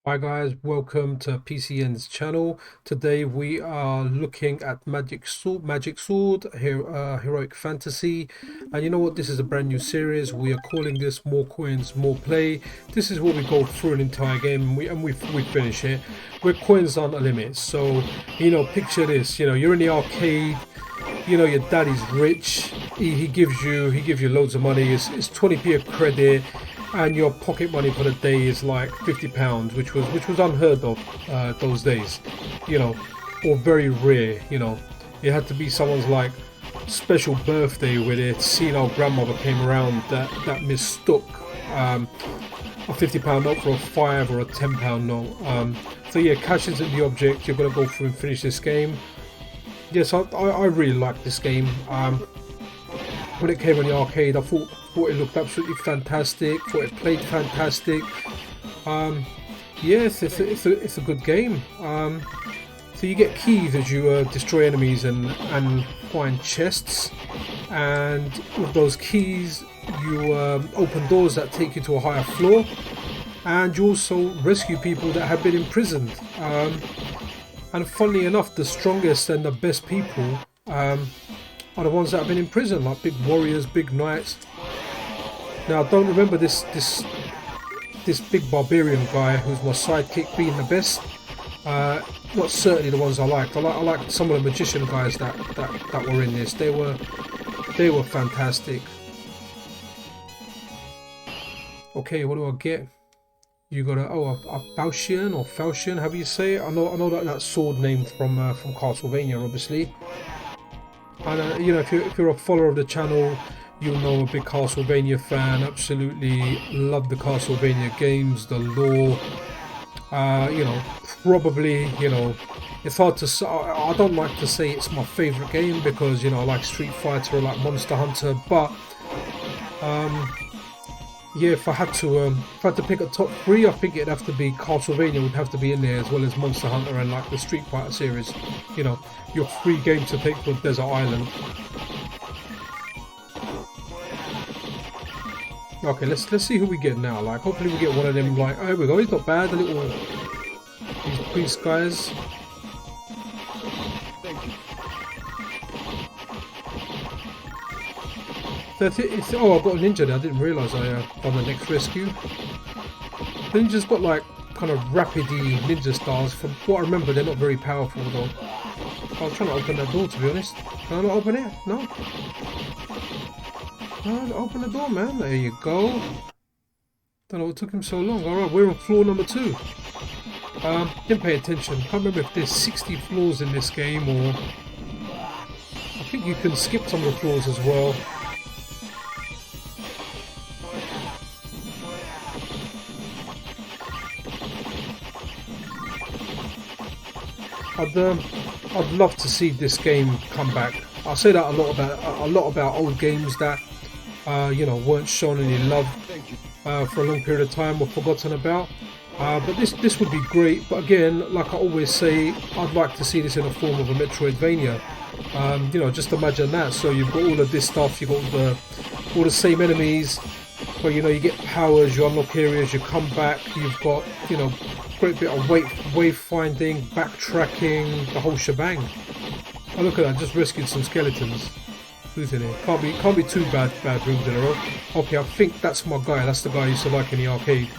Hi guys, welcome to PCN's channel. Today we are looking at Magic Sword, Heroic Fantasy. And you know what? This is a brand new series. We are calling this More Coins, More Play. This is where we go through an entire game and we finish it. Where coins aren't a limit. So, picture this. You're in the arcade. Your daddy's rich. He gives you loads of money. It's 20p a credit. And your pocket money for the day is like £50, which was unheard of those days, or very rare. It had to be someone's like special birthday where their senile grandmother came around that mistook a £50 note for a £5 or a £10 note. So yeah, cash isn't the object. You're gonna go through and finish this game. Yes, I really like this game. When it came on the arcade, I thought it looked absolutely fantastic. Thought it played fantastic. Yes, it's a good game. So you get keys as you destroy enemies and find chests, and with those keys you open doors that take you to a higher floor, and you also rescue people that have been imprisoned. And funnily enough, the strongest and the best people are the ones that have been in prison, like big warriors, big knights. Now I don't remember this big barbarian guy who's my sidekick being the best. Not certainly the ones I liked. I liked some of the magician guys that were in this. They were fantastic. Okay, what do I get? You got a falchion or falchion, however you say it. I know that sword name from Castlevania, obviously. And if you're a follower of the channel, you'll know I'm a big Castlevania fan. Absolutely love the Castlevania games, the lore. Probably, it's hard to say. I don't like to say it's my favorite game because I like Street Fighter or like Monster Hunter, but yeah, if I had to pick a top three, I think it'd have to be Castlevania would have to be in there, as well as Monster Hunter and like the Street Fighter series. Your free game to take for Desert Island. Okay, let's see who we get now. Like, hopefully we get one of them. Like, oh, here we go. He's not bad. These priest guys. Oh, I've got a ninja there. I didn't realise I done the next rescue. The ninja's got like kind of rapidy ninja styles. From what I remember, they're not very powerful though. I was trying to open that door, to be honest. Can I not open it? No. No, open the door, man. There you go. Don't know what took him so long. Alright, we're on floor number 2. Didn't pay attention. Can't remember if there's 60 floors in this game, or I think you can skip some of the floors as well. I'd love to see this game come back. I say that a lot about old games that weren't shown any love for a long period of time or forgotten about. But this would be great. But again, like I always say, I'd like to see this in a form of a Metroidvania. Just imagine that. So you've got all of this stuff. You've got all the same enemies. But you get powers. You unlock areas. You come back. You've got great bit of wave finding, backtracking, the whole shebang. Oh, look at that! Just rescued some skeletons. Who's in here? Can't be too bad rooms in a row. Okay, I think that's my guy. That's the guy I used to like in the arcade.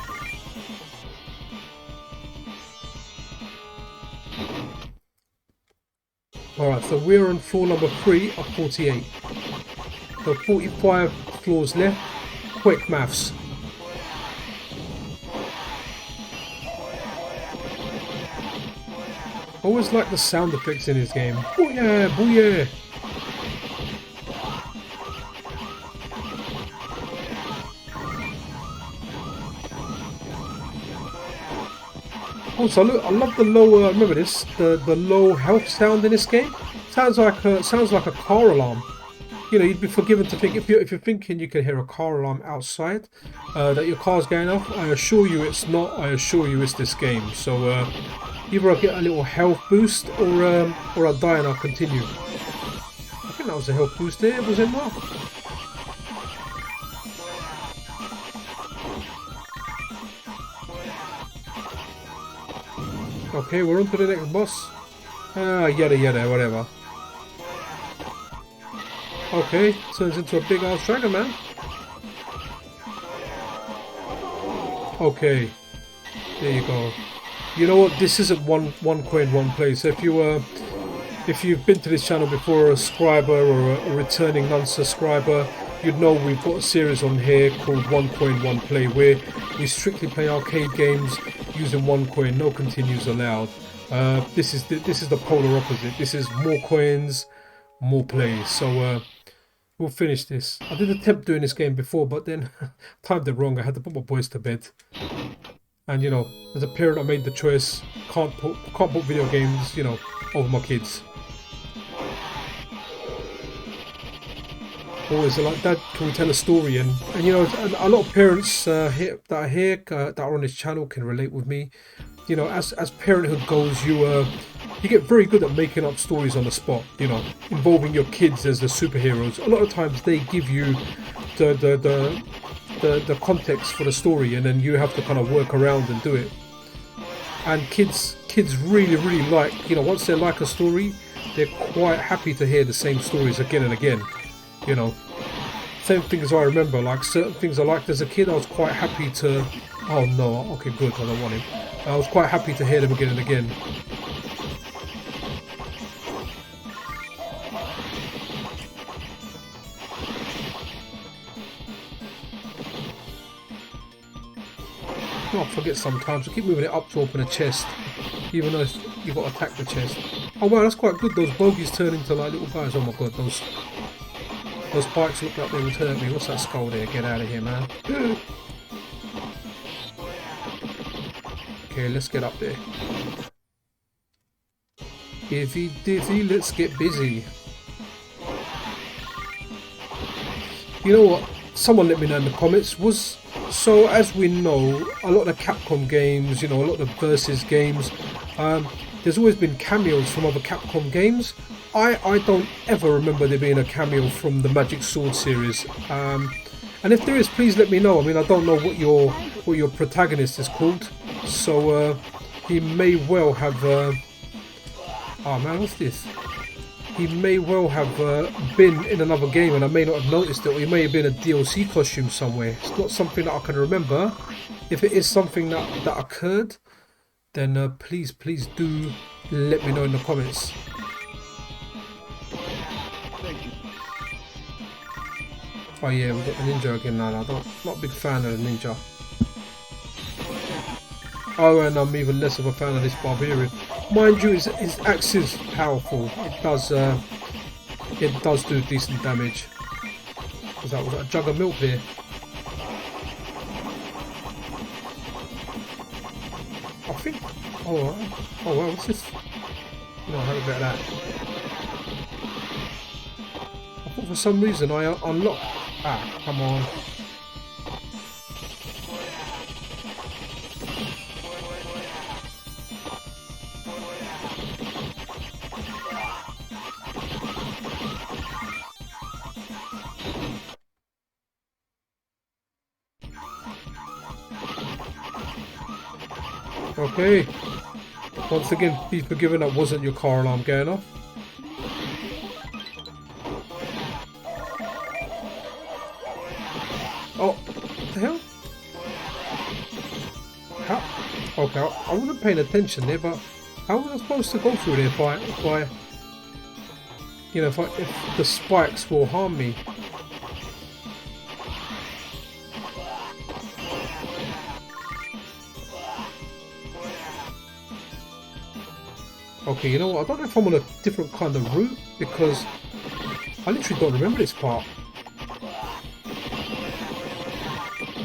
Alright, so we're on floor number 3 of 48. So 45 floors left. Quick maths. I always like the sound effects in this game. Booyah! Booyah! Also, look, I love the low. Remember this? The low health sound in this game sounds like a car alarm. You'd be forgiven to think if you're thinking you can hear a car alarm outside, that your car's going off. I assure you it's not. I assure you it's this game. So either I get a little health boost or I die and I'll continue. I think that was a health boost there, was it not? Okay, we're on to the next boss. Yada yada, whatever. Okay, turns into a big ass dragon, man. Okay, there you go. You know what? This isn't one coin, one place. If you've been to this channel before, a subscriber or a returning non-subscriber, you'd know we've got a series on here called One Coin, One Play, where we strictly play arcade games using one coin, no continues allowed. This is the polar opposite. This is more coins, more plays. So we'll finish this. I did attempt doing this game before, but then timed it wrong. I had to put my boys to bed. And you know, as a parent, I made the choice. Can't put video games, you know, over my kids. Always like, Dad, can we tell a story? And you know, a lot of parents that are on this channel can relate with me. You know, as parenthood goes, you get very good at making up stories on the spot. You know, involving your kids as the superheroes. A lot of times they give you the context for the story, and then you have to kind of work around and do it. And kids really like, you know, once they like a story, they're quite happy to hear the same stories again and again. You know, same thing as I remember, like certain things I liked as a kid, I was quite happy to, oh no, okay, good, I don't want him. I was quite happy to hear them again and again. I forget sometimes, I keep moving it up to open a chest, even though you've got to attack the chest. Oh wow, that's quite good, those bogies turn into like little guys. Oh my god, those spikes look like they would hurt me. What's that skull there? Get out of here, man. Okay, let's get up there. Divvy divvy, let's get busy. You know what? Someone let me know in the comments. So as we know, a lot of the Capcom games, you know, a lot of the Versus games, there's always been cameos from other Capcom games. I don't ever remember there being a cameo from the Magic Sword series. And if there is, please let me know. I mean, I don't know what your protagonist is called, so he may well have. Oh man, what's this? He may well have been in another game, and I may not have noticed it, or he may have been a DLC costume somewhere. It's not something that I can remember. If it is something that occurred, then please do let me know in the comments. Oh yeah, we've got the ninja again now. Not a big fan of the ninja. Oh, and I'm even less of a fan of this barbarian. Mind you, his axe is powerful. It does do decent damage. Was that a jug of milk there? I think. Oh wow, what's this? No, I had a bit of that. I thought for some reason I unlocked. Ah, come on. Okay. Once again, be forgiven, that wasn't your car alarm going off. Oh, what the hell? How? Okay, I wasn't paying attention there, but how was I supposed to go through there if the spikes will harm me? Okay, you know what? I don't know if I'm on a different kind of route, because I literally don't remember this part.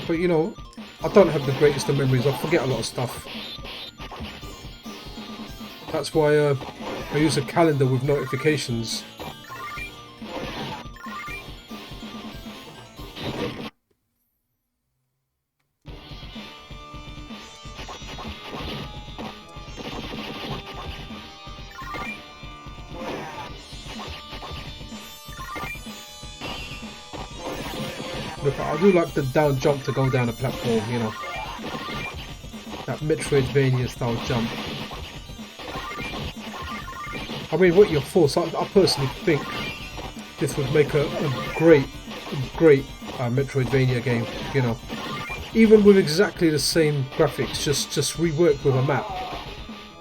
But you know, I don't have the greatest of memories. I forget a lot of stuff. That's why I use a calendar with notifications. Look, I do like the down jump to go down a platform, you know. That Metroidvania style jump. I mean, what your force? I personally think this would make a great Metroidvania game. You know, even with exactly the same graphics, just reworked with a map.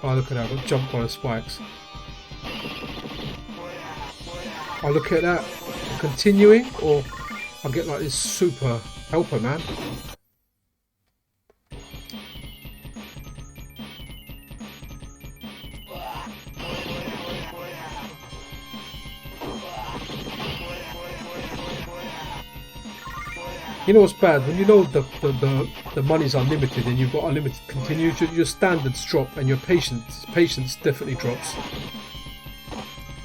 Oh, look at that! I got jumped by the spikes. Oh, look at that! Continuing, or I'll get like this super helper, man. You know what's bad? When you know the money's unlimited and you've got unlimited continues, your standards drop and your patience definitely drops.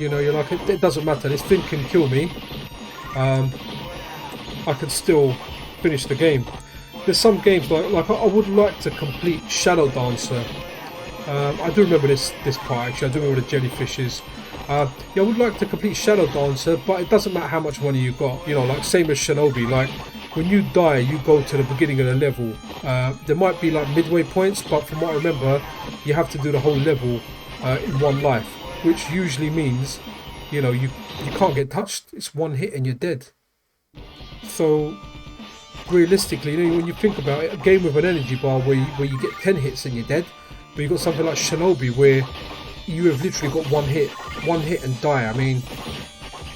You know, you're like, it doesn't matter, this thing can kill me. I can still finish the game. There's some games like I would like to complete Shadow Dancer. I do remember this part actually. I do remember the jellyfishes. Yeah, I would like to complete Shadow Dancer, but it doesn't matter how much money you got. You know, like same as Shinobi. Like when you die, you go to the beginning of the level. There might be like midway points, but from what I remember, you have to do the whole level in one life, which usually means, you know, you can't get touched. It's one hit and you're dead. So realistically, you know, when you think about it, a game with an energy bar where you get 10 hits and you're dead, but you got something like Shinobi where you have literally got one hit and die. I mean,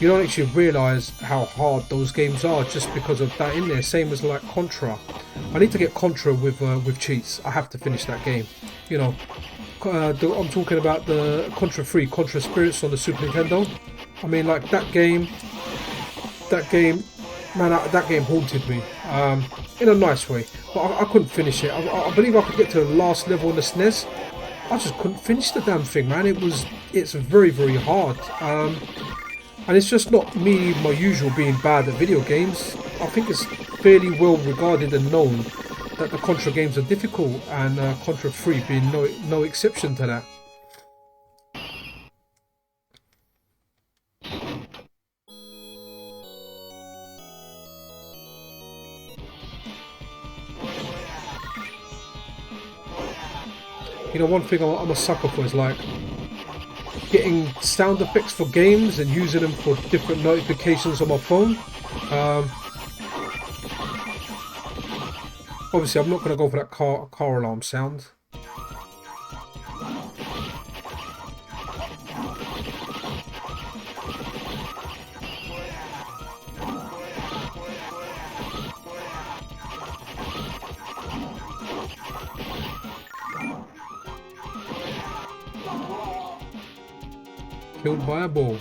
you don't actually realise how hard those games are just because of that in there. Same as like Contra. I need to get Contra with cheats. I have to finish that game. You know, I'm talking about the Contra 3, Contra Spirits on the Super Nintendo. I mean, like that game, man, that game haunted me in a nice way. But I couldn't finish it. I believe I could get to the last level on the SNES. I just couldn't finish the damn thing, man. It's very, very hard. And it's just not me, my usual, being bad at video games. I think it's fairly well regarded and known that the Contra games are difficult, and Contra 3 being no exception to that. You know, one thing I'm a sucker for is like getting sound effects for games and using them for different notifications on my phone. Obviously, I'm not going to go for that car alarm sound. Killed by a ball.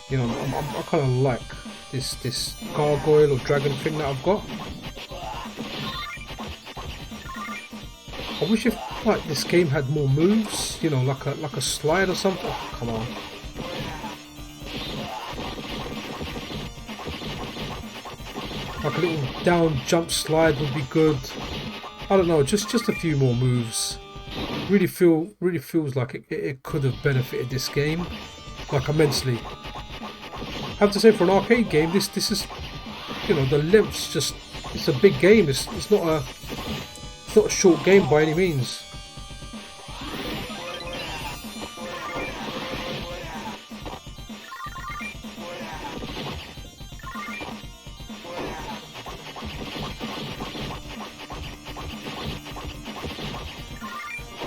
You know, I kind of like this gargoyle or dragon thing that I've got. I wish if like this game had more moves, you know, like a slide or something. Oh, come on. Like a little down jump slide would be good. I don't know, just a few more moves. Really feels like it could have benefited this game, like immensely. I have to say, for an arcade game, this is, you know, the length's just, it's a big game. It's not a short game by any means.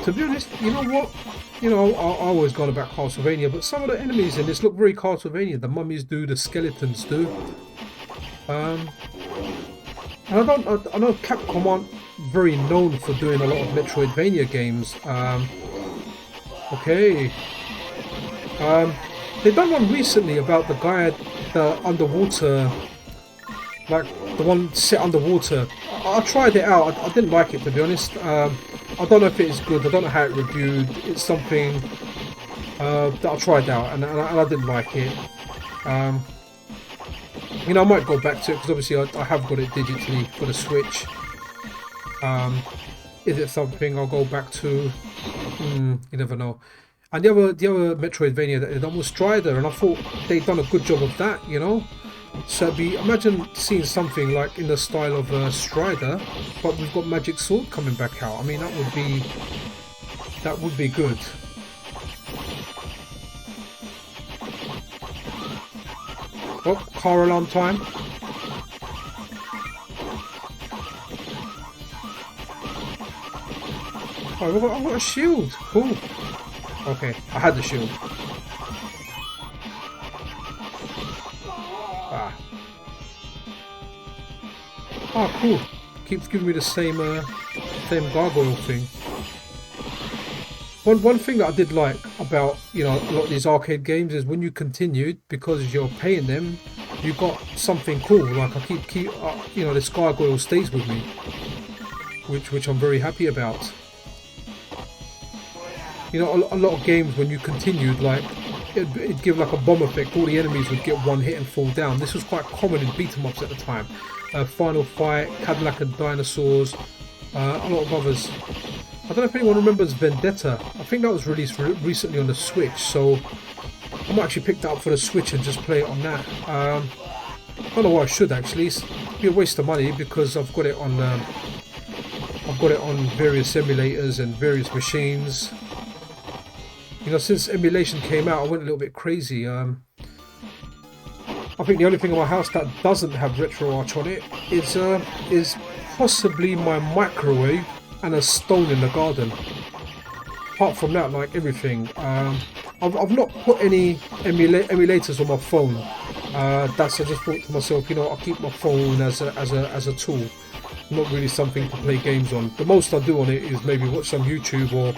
To be honest, you know what? You know, I always got about Castlevania, but some of the enemies in this look very Castlevania. The mummies do, the skeletons do. And I know Capcom aren't very known for doing a lot of Metroidvania games. Okay. They done one recently about the guy, the underwater, like the one set underwater. I tried it out. I didn't like it, to be honest. I don't know if it is good. I don't know how it reviewed. It's something that I tried out, and I didn't like it. You know, I might go back to it because obviously I have got it digitally for the Switch. Is it something I'll go back to? You never know. And the other Metroidvania that they done was Strider, and I thought they'd done a good job of that, you know. So imagine seeing something like in the style of Strider, but we've got Magic Sword coming back out. I mean, that would be good. Oh, car alarm time. Oh, I've got a shield. Cool. Okay, I had the shield. Ah, cool. Keeps giving me the same gargoyle thing. One thing that I did like about, you know, a lot of these arcade games is when you continued, because you're paying them, you got something cool. Like I keep you know, this gargoyle stays with me, which I'm very happy about. You know, a lot of games when you continued, like it'd give like a bomb effect. All the enemies would get one hit and fall down. This was quite common in beat 'em ups at the time. Final Fight, Cadillac and Dinosaurs, a lot of others. I don't know if anyone remembers Vendetta. I think that was released recently on the Switch, so I might actually pick that up for the Switch and just play it on that. I don't know why I should actually. It'd be a waste of money because I've got it on various emulators and various machines. You know, since emulation came out, I went a little bit crazy. I think the only thing in my house that doesn't have RetroArch on it is possibly my microwave and a stone in the garden. Apart from that, like everything, I've not put any emulators on my phone. I just thought to myself, you know, I'll keep my phone as a tool, not really something to play games on. The most I do on it is maybe watch some YouTube or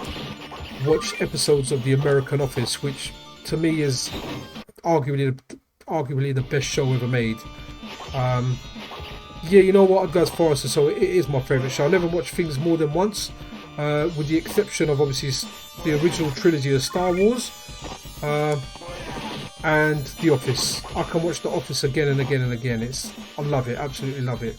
watch episodes of The American Office, which to me is arguably the best show ever made. Yeah, you know what, I'd go as far as to say it is my favourite show. I never watch things more than once, with the exception of obviously the original trilogy of Star Wars and The Office. I can watch The Office again and again and again. I love it, absolutely love it.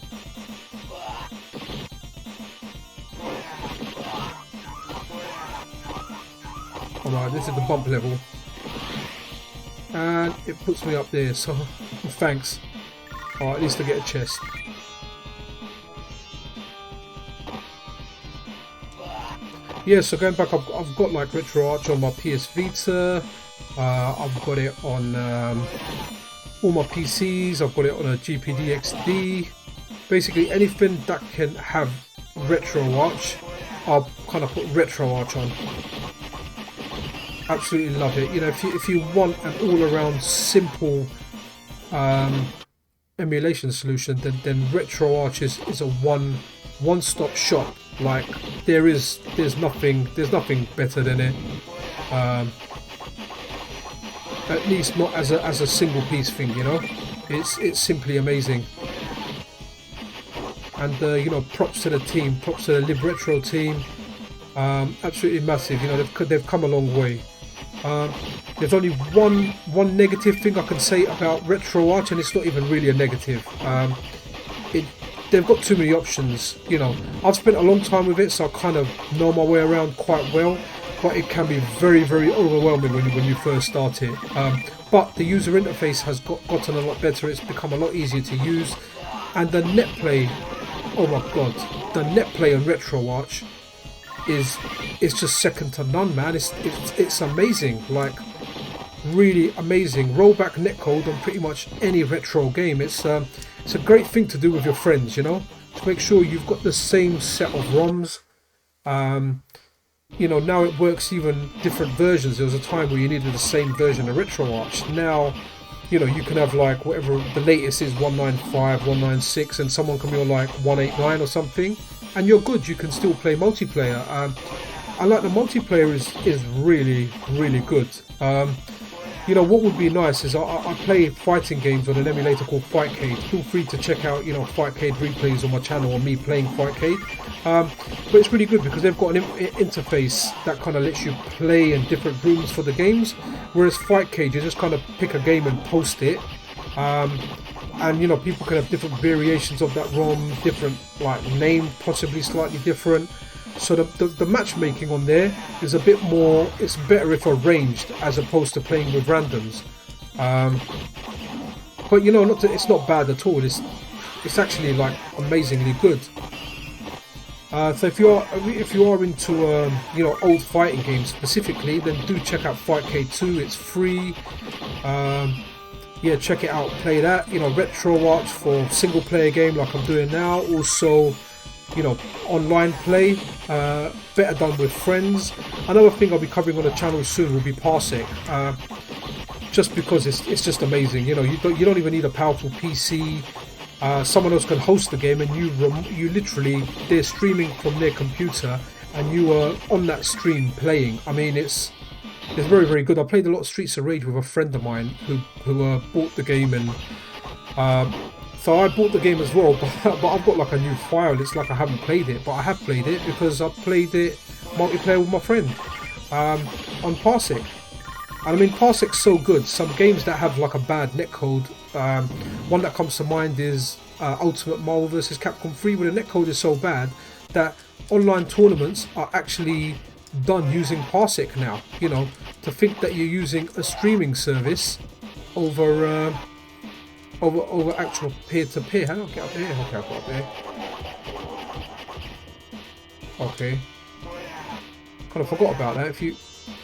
Alright, this is the bump level. And it puts me up there, so thanks. Alright, at least I get a chest. Yeah, so going back, I've got like RetroArch on my PS Vita. I've got it on all my PCs. I've got it on a GPD XD. Basically anything that can have RetroArch, I'll kind of put RetroArch on. Absolutely love it. You know, if you want an all-around simple emulation solution, then RetroArch is a one-stop shop. Like there's nothing better than it. At least not as a single piece thing. You know, it's simply amazing. And you know, props to the team, props to the Live Retro team. Absolutely massive. You know, they've come a long way. There's only one negative thing I can say about RetroArch, and it's not even really a negative. They've got too many options. You know, I've spent a long time with it, so I kind of know my way around quite well. But it can be very, very overwhelming when you first start it. But the user interface has gotten a lot better. It's become a lot easier to use, and the netplay. Oh my god, the netplay on RetroArch is just second to none, man. It's amazing, like really amazing. Rollback netcode on pretty much any retro game. It's a great thing to do with your friends, you know, to make sure you've got the same set of ROMs. You know, now it works even different versions. There was a time where you needed the same version of RetroArch. Now, you know, you can have like whatever the latest is, 195, 196, and someone can be on like 189 or something, and you're good. You can still play multiplayer. I like the multiplayer is really, really good. you know, what would be nice is I play fighting games on an emulator called Fightcade. Feel free to check out, you know, Fightcade replays on my channel, or me playing Fightcade. But it's really good because they've got an interface that kind of lets you play in different rooms for the games, whereas Fightcade, you just kind of pick a game and post it. And you know, people can have different variations of that ROM, different like name, possibly slightly different. So the matchmaking on there is a bit more, it's better if arranged as opposed to playing with randoms. But you know, it's not bad at all. It's actually like amazingly good. So if you are into you know, old fighting games specifically, then do check out Fightcade 2. It's free. Yeah, check it out. Play that. You know, RetroArch for single player game like I'm doing now. Also, you know, online play, better done with friends. Another thing I'll be covering on the channel soon will be Parsec, just because it's just amazing. You know, you don't even need a powerful PC. Someone else can host the game, and you literally, they're streaming from their computer, and you are on that stream playing. I mean, it's very, very good. I played a lot of Streets of Rage with a friend of mine who bought the game, and so I bought the game as well, but I've got like a new file. It's like I haven't played it, but I have played it because I played it multiplayer with my friend on Parsec. And I mean, Parsec's so good. Some games that have like a bad netcode, one that comes to mind is Ultimate Marvel vs. Capcom 3, where the netcode is so bad that online tournaments are actually done using Parsec now. You know, to think that you're using a streaming service over actual peer-to-peer. How do I get up here? Okay, I've got up there. Okay. Kind of forgot about that.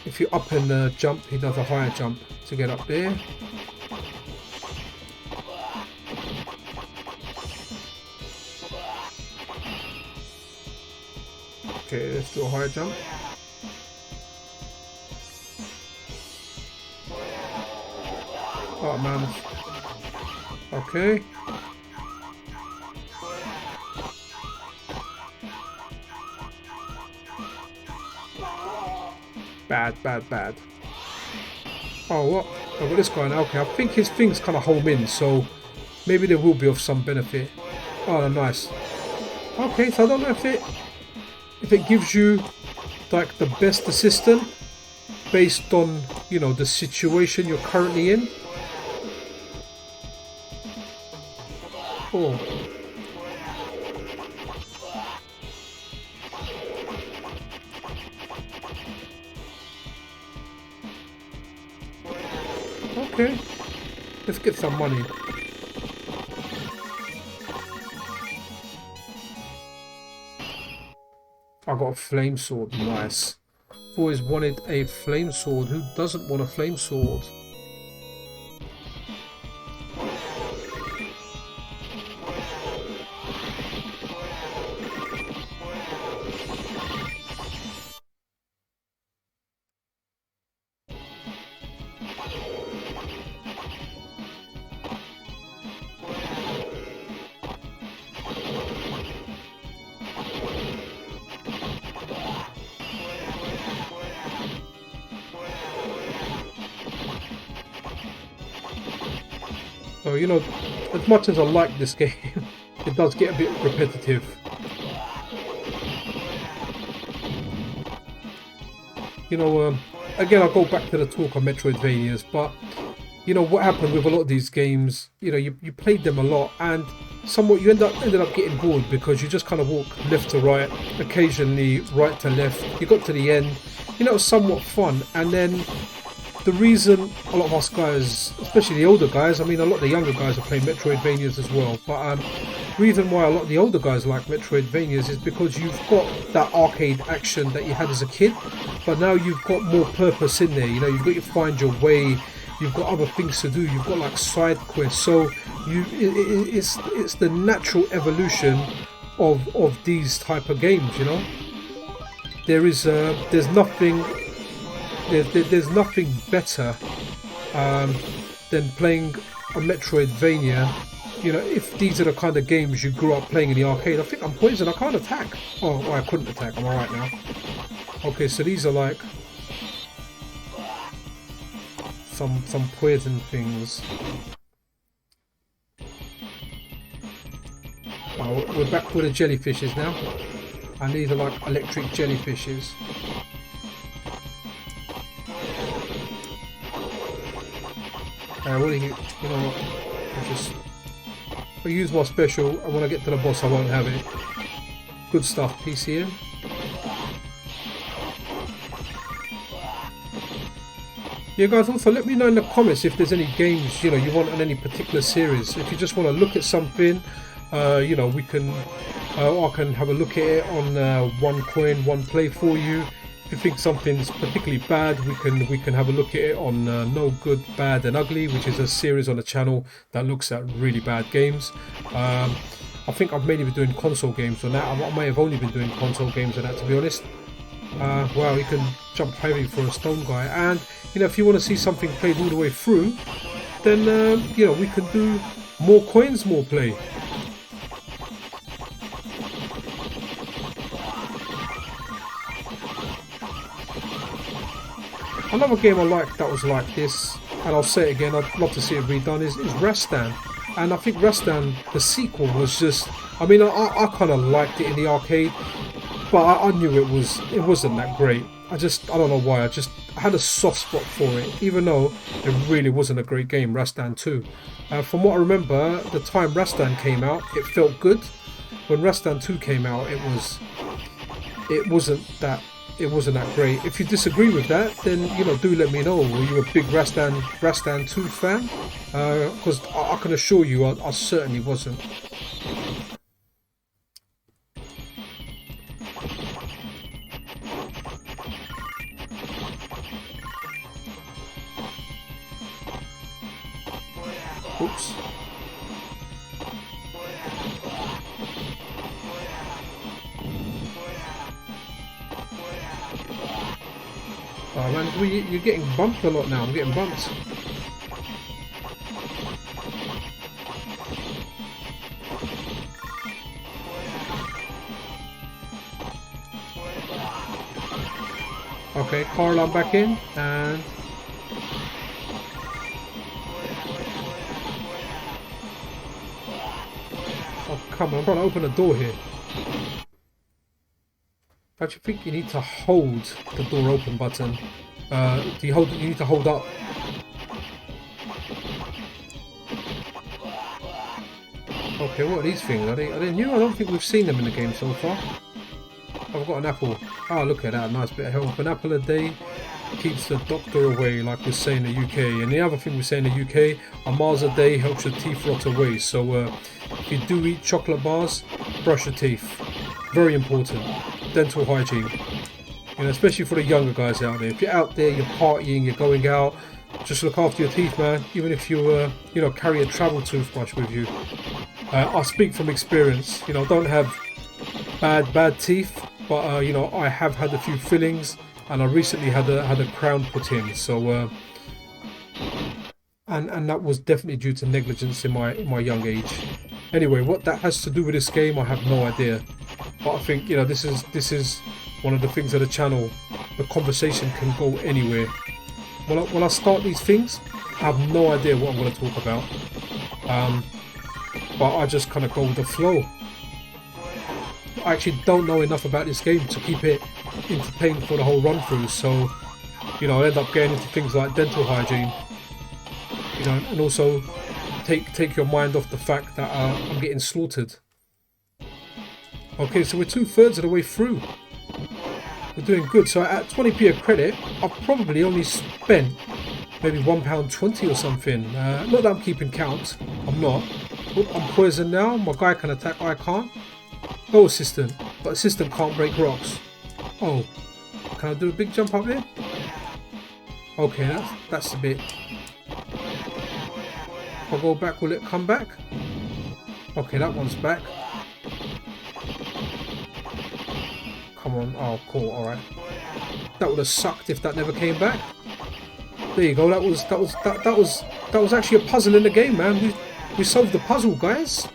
If you up and jump, he does a higher jump to get up there. Okay, let's do a higher jump. Oh man. Okay. Bad. Oh, what? I've got this guy now. Okay, I think his things kind of home in, so maybe they will be of some benefit. Oh, nice. Okay, so I don't know if it gives you like the best assistant based on, you know, the situation you're currently in. Oh. Okay. Let's get some money. I got a flame sword. Nice. Always wanted a flame sword. Who doesn't want a flame sword? So, you know, as much as I like this game, it does get a bit repetitive. You know, again, I'll go back to the talk of Metroidvanias, but, you know, what happened with a lot of these games, you know, you played them a lot, and somewhat you ended up getting bored because you just kind of walk left to right, occasionally right to left. You got to the end, you know, it was somewhat fun, and then the reason a lot of us guys, especially the older guys, I mean a lot of the younger guys are playing Metroidvanias as well, but reason why a lot of the older guys like Metroidvanias is because you've got that arcade action that you had as a kid, but now you've got more purpose in there. You know, you've got to find your way, you've got other things to do, you've got like side quests, so it's the natural evolution of these type of games. You know, there's nothing better than playing a Metroidvania. You know, if these are the kind of games you grew up playing in the arcade. I think I'm poisoned, I can't attack. Oh, I couldn't attack, I'm alright now. Okay, so these are like some poison things. Oh, we're back with the jellyfishes now. I need like electric jellyfishes. What do you know what? I'll use my special, and when I get to the boss I won't have it. Good stuff, PCN. Yeah guys, also let me know in the comments if there's any games you want on any particular series. If you just want to look at something, we can I can have a look at it on One Coin, One Play for you. If you think something's particularly bad, we can have a look at it on No Good, Bad and Ugly, which is a series on the channel that looks at really bad games. I think I've mainly been doing console games on that. I may have only been doing console games on that, to be honest. Wow, you can jump heavy for a stone guy. And if you want to see something played all the way through, then we can do more coins, more play. Another game I liked that was like this, and I'll say it again, I'd love to see it redone, is Rastan. And I think Rastan, the sequel, was just, I mean, I kind of liked it in the arcade, but I knew it wasn't that great. I don't know why, I had a soft spot for it, even though it really wasn't a great game, Rastan 2. From what I remember, the time Rastan came out, it felt good. When Rastan 2 came out, it wasn't that great. If you disagree with that, then do let me know. Were you a big Rastan 2 fan? Because I can assure you I certainly wasn't. Oops. Oh man, you're getting bumped a lot now. I'm getting bumped. Okay, Carl, I'm back in, and oh come on, I'm trying to open a door here. I actually think you need to hold the door open button. You need to hold up. Okay, what are these things? Are they new? I don't think we've seen them in the game so far. I've got an apple. Oh, look at that, nice bit of health. An apple a day keeps the doctor away, like we say in the UK. And the other thing we say in the UK, a Mars a day helps your teeth rot away. So if you do eat chocolate bars, brush your teeth. Very important. Dental hygiene, especially for the younger guys out there. If you're out there, you're partying, you're going out, just look after your teeth, man. Even if you carry a travel toothbrush with you. I speak from experience. Don't have bad teeth, but I have had a few fillings, and I recently had a crown put in. So and that was definitely due to negligence in my young age. Anyway, what that has to do with this game, I have no idea. But I think this is one of the things of the channel. The conversation can go anywhere. When I start these things, I have no idea what I'm going to talk about. But I just kind of go with the flow. I actually don't know enough about this game to keep it entertained for the whole run through. So I'll end up getting into things like dental hygiene. And also take your mind off the fact that I'm getting slaughtered. Okay, so we're 2/3 of the way through. We're doing good. So at 20p a credit, I've probably only spent maybe £1.20 or something. Not that I'm keeping count. I'm not. Oh, I'm poisoned now. My guy can attack. I can't. Go assistant. But assistant can't break rocks. Oh, can I do a big jump up there? Okay, that's a bit. If I go back, will it come back? Okay, that one's back. Come on. Oh, cool. All right. That would have sucked if that never came back. There you go. That was actually a puzzle in the game, man. We solved the puzzle, guys.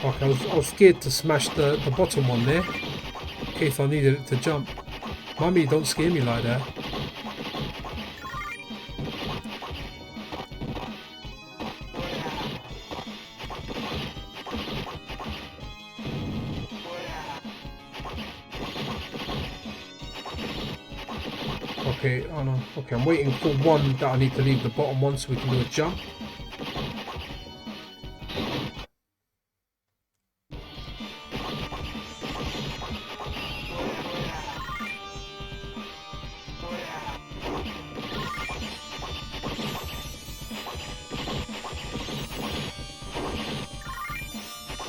Okay, I was scared to smash the bottom one there, in case I needed it to jump. Mummy, don't scare me like that. Okay, oh no. Okay, I'm waiting for one that I need to leave the bottom one so we can do a jump.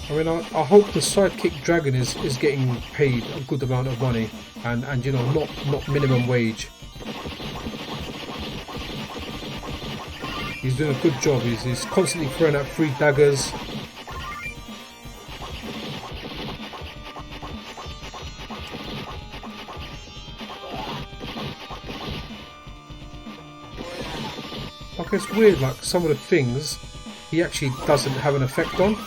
I mean, I hope the sidekick dragon is getting paid a good amount of money, and you know, not minimum wage. He's doing a good job. He's constantly throwing out free daggers. Like, it's weird, like some of the things he actually doesn't have an effect on.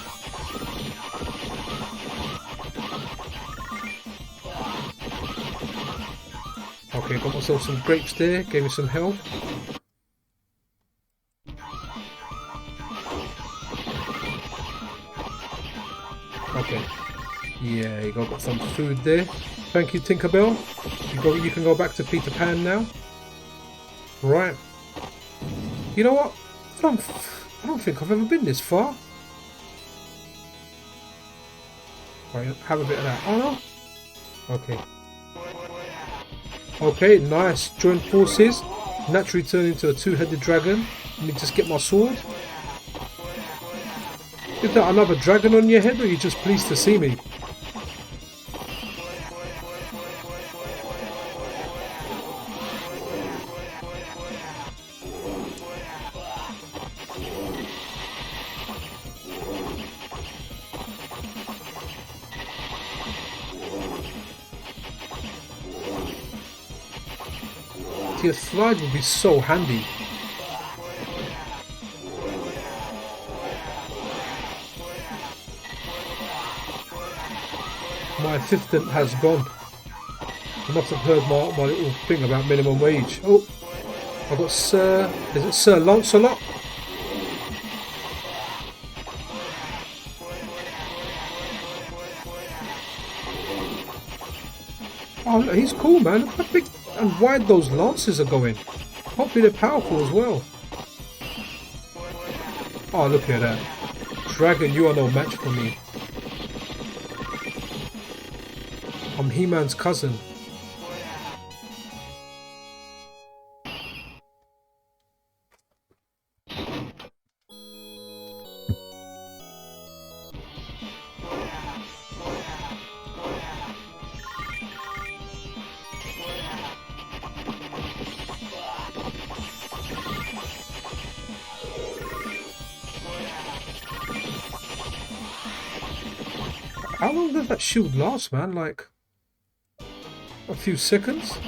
Okay, got myself some grapes there, gave me some help. Okay, yeah, you got some food there. Thank you, Tinkerbell. You can go back to Peter Pan now. Right. You know what? I don't think I've ever been this far. Right, have a bit of that. Oh no. Okay. Okay, nice. Join forces. Naturally turn into a two-headed dragon. Let me just get my sword. Is that another dragon on your head, or are you just pleased to see me? Your slide would be so handy. My assistant has gone. I must have heard my little thing about minimum wage. Oh, I got Sir... Is it Sir Lancelot? Oh, look, he's cool, man. Look how big and wide those lances are going. Hopefully they're powerful as well. Oh, look at that. Dragon, you are no match for me. I'm He-Man's cousin. How long does that shield last, man? Like a few seconds?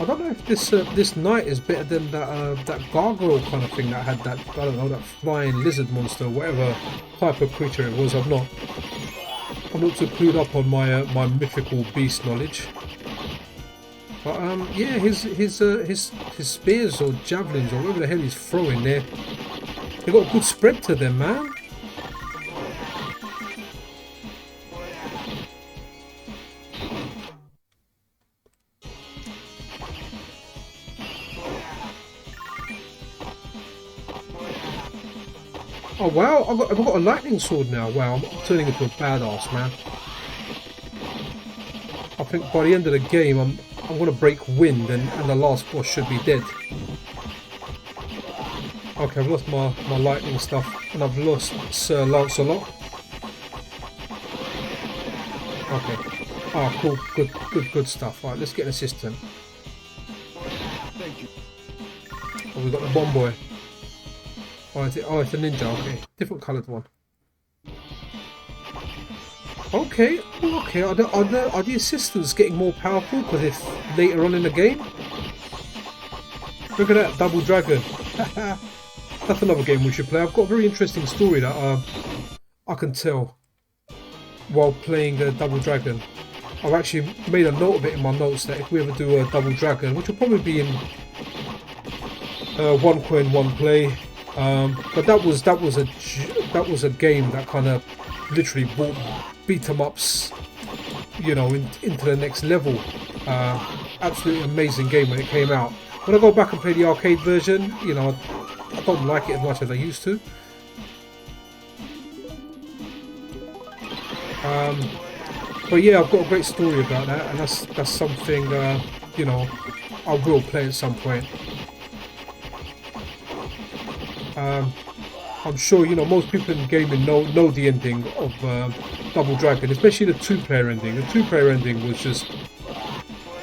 I don't know if this knight is better than that gargoyle kind of thing that had that, I don't know, that flying lizard monster, whatever type of creature it was. I'm not too clued up on my my mythical beast knowledge. But yeah, his spears or javelins or whatever the hell he's throwing there, they got a good spread to them, man. Oh wow, I've got a lightning sword now. Wow, I'm turning into a badass, man. I think by the end of the game, I'm going to break wind and the last boss should be dead. Okay, I've lost my lightning stuff and I've lost Sir Lancelot. Okay. Oh, cool. Good stuff. Alright, let's get an assistant. Thank you. Oh, we've got the bomb boy. Oh, it's a ninja. Okay, different coloured one. Okay, okay. Are the assistants getting more powerful because it's later on in the game? Look at that double dragon. That's another game we should play. I've got a very interesting story that I can tell while playing the double dragon. I've actually made a note of it in my notes that if we ever do a double dragon, which will probably be in one coin, one play, But that was a game that kind of literally brought beat 'em ups, you know, into the next level. Absolutely amazing game when it came out. When I go back and play the arcade version, you know, I don't like it as much as I used to. But yeah, I've got a great story about that, and that's something you know, I will play at some point. I'm sure, you know, most people in gaming know the ending of Double Dragon, especially the two-player ending. The two-player ending was just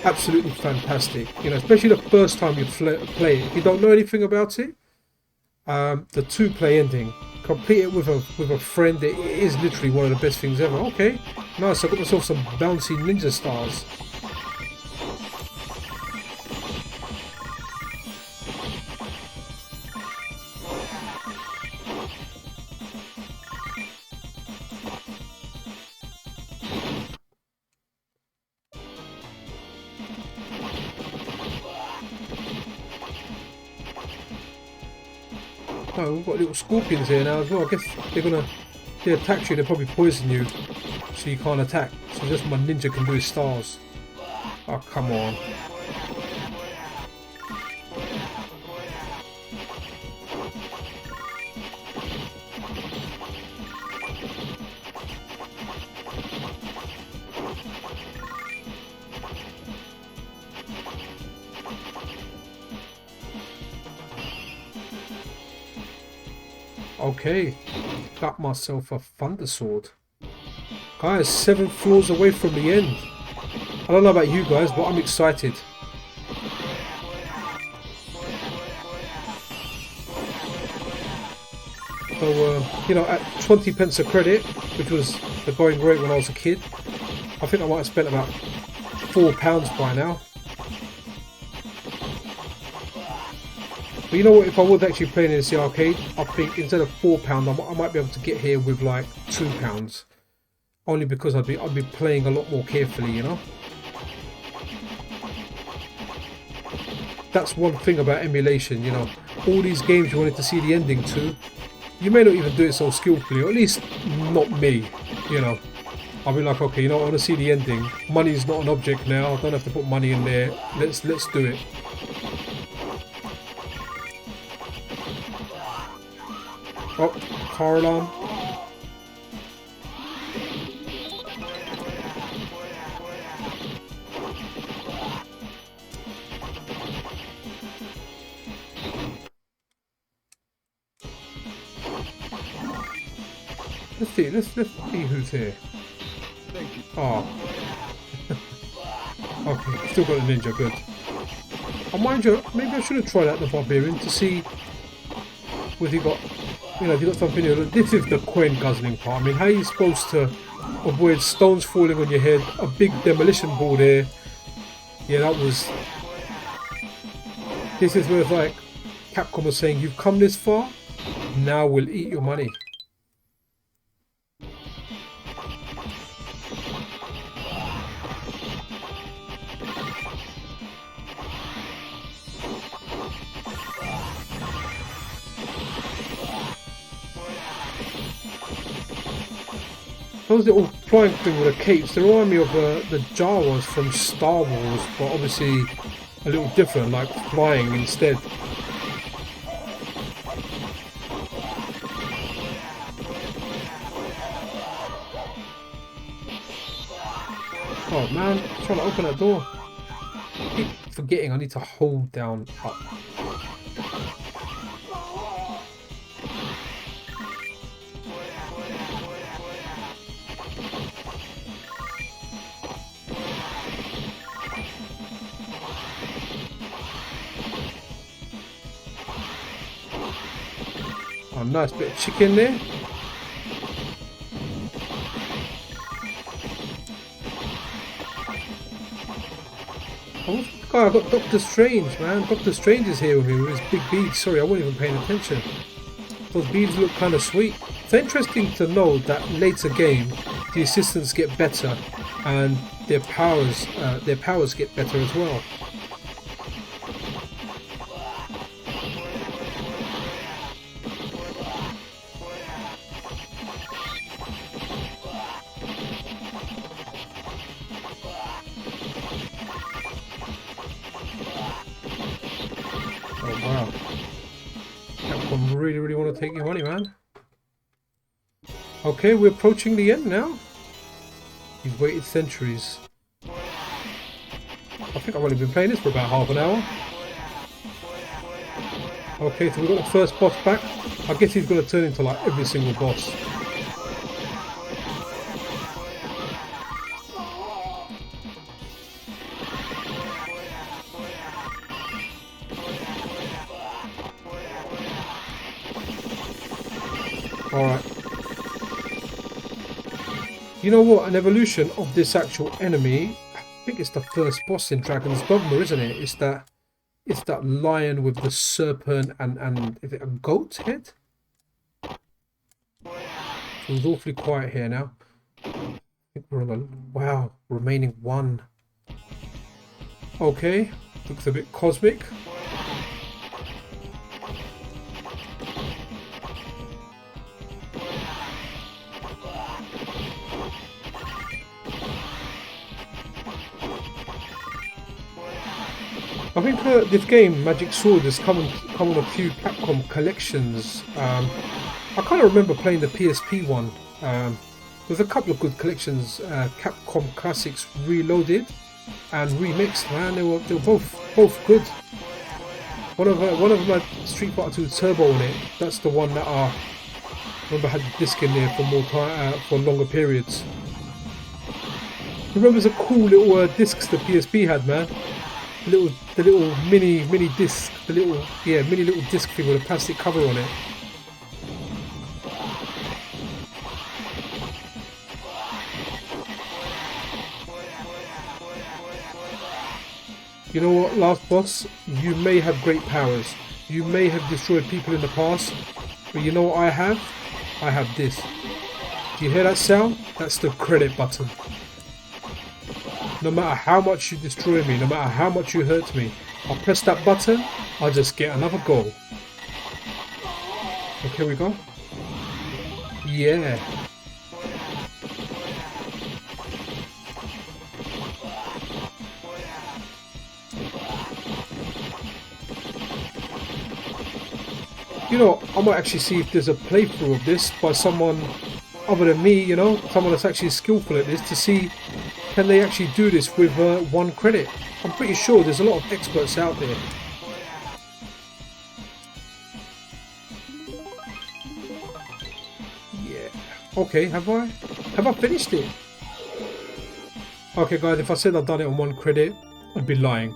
absolutely fantastic. You know, especially the first time you play it. If you don't know anything about it, the two-player ending, complete it with a friend. It is literally one of the best things ever. Okay, nice. I got myself some bouncy ninja stars. Oh, we've got little scorpions here now as well. I guess they attack you, they probably poison you, so you can't attack. So just my ninja can do his stars. Oh, come on. Okay, got myself a thunder sword. Guys, 7 floors away from the end. I don't know about you guys, but I'm excited. So, you know, at 20 pence a credit, which was the going rate when I was a kid, I think I might have spent about £4 by now. But you know what, if I was actually playing in the arcade, I think instead of £4, I might be able to get here with like £2. Only because I'd be playing a lot more carefully, you know. That's one thing about emulation, you know. All these games you wanted to see the ending to, you may not even do it so skillfully, or at least not me, you know. I'll be like, okay, you know, I want to see the ending. Money's not an object now. I don't have to put money in there. Let's do it. Oh, car alarm. Let's see who's here. Oh. Okay, still got a ninja, good. Oh, mind you, maybe I should have tried out the barbarian to see whether he got, you know, if you got something new. This is the coin guzzling part. I mean, how are you supposed to avoid stones falling on your head, a big demolition ball there? Yeah, that was... This is where, like, Capcom was saying, you've come this far, now we'll eat your money. Those little flying thing with the capes, they remind me of the Jawas from Star Wars, but obviously a little different, like flying instead. Oh man, I'm trying to open that door. I keep forgetting I need to hold down up. Oh, nice bit of chicken there. Oh, God, I got Doctor Strange, man. Doctor Strange is here with me with his big beads. Sorry, I wasn't even paying attention. Those beads look kind of sweet. It's interesting to know that later game, the assistants get better and their powers get better as well. I really want to take your money, man. Okay, we're approaching the end now. You've waited centuries. I think I've only been playing this for about half an hour. Okay, so we've got the first boss back. I guess he's going to turn into like every single boss. Alright. You know what? An evolution of this actual enemy. I think it's the first boss in Dragon's Dogma, isn't it? It's that lion with the serpent and is it a goat's head? It was awfully quiet here now. I think we're on a wow, remaining one. Okay, looks a bit cosmic. I think this game, Magic Sword, has come on a few Capcom collections. I kind of remember playing the PSP one. There's a couple of good collections, Capcom Classics Reloaded and Remixed. Man, they were both good. One of them had Street Fighter 2 Turbo on it. That's the one that I remember had the disc in there for more time, for longer periods. Remember the cool little discs the PSP had, man. The little mini disc, mini little disc thing with a plastic cover on it. You know what, last boss? You may have great powers. You may have destroyed people in the past, but you know what I have? I have this. Do you hear that sound? That's the credit button. No matter how much you destroy me, no matter how much you hurt me, I'll press that button, I'll just get another goal. Okay, we go. Yeah. You know, I might actually see if there's a playthrough of this by someone other than me, you know, someone that's actually skillful at this, to see can they actually do this with 1 credit. I'm pretty sure there's a lot of experts out there. Yeah. Okay, have I finished it? Okay guys, if I said I've done it on 1 credit, I'd be lying.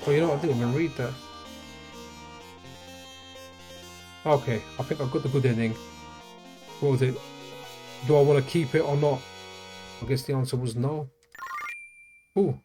Oh, you know what? I didn't even read that. Okay, I think I've got the good ending. What was it? Do I want to keep it or not? I guess the answer was no. Ooh.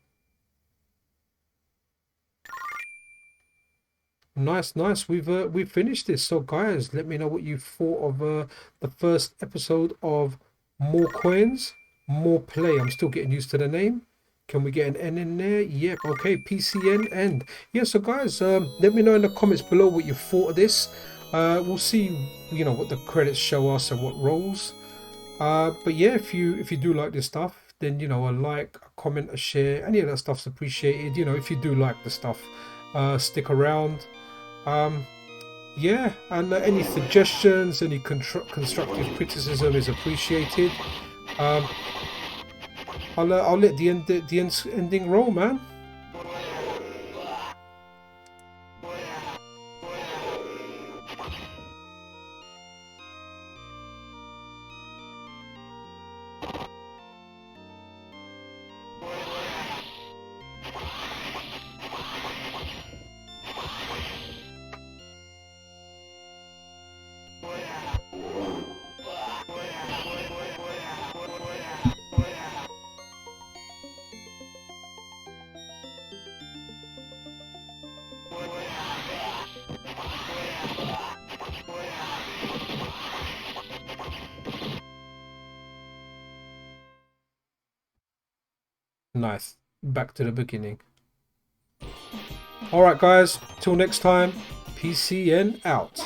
Nice. We've finished this. So guys, let me know what you thought of the first episode of More Coins, More Play. I'm still getting used to the name. Can we get an N in there? Yep. Okay. PCN end. Yeah. So guys, let me know in the comments below what you thought of this. We'll see, you know, what the credits show us and what roles. But yeah, if you do like this stuff, then you know, a like, a comment, a share, any of that stuff's appreciated. You know, if you do like the stuff, stick around. Yeah, and any suggestions, any constructive criticism is appreciated. I'll let the ending roll, man. Nice. Back to the beginning. All right, guys, till next time, PCN out.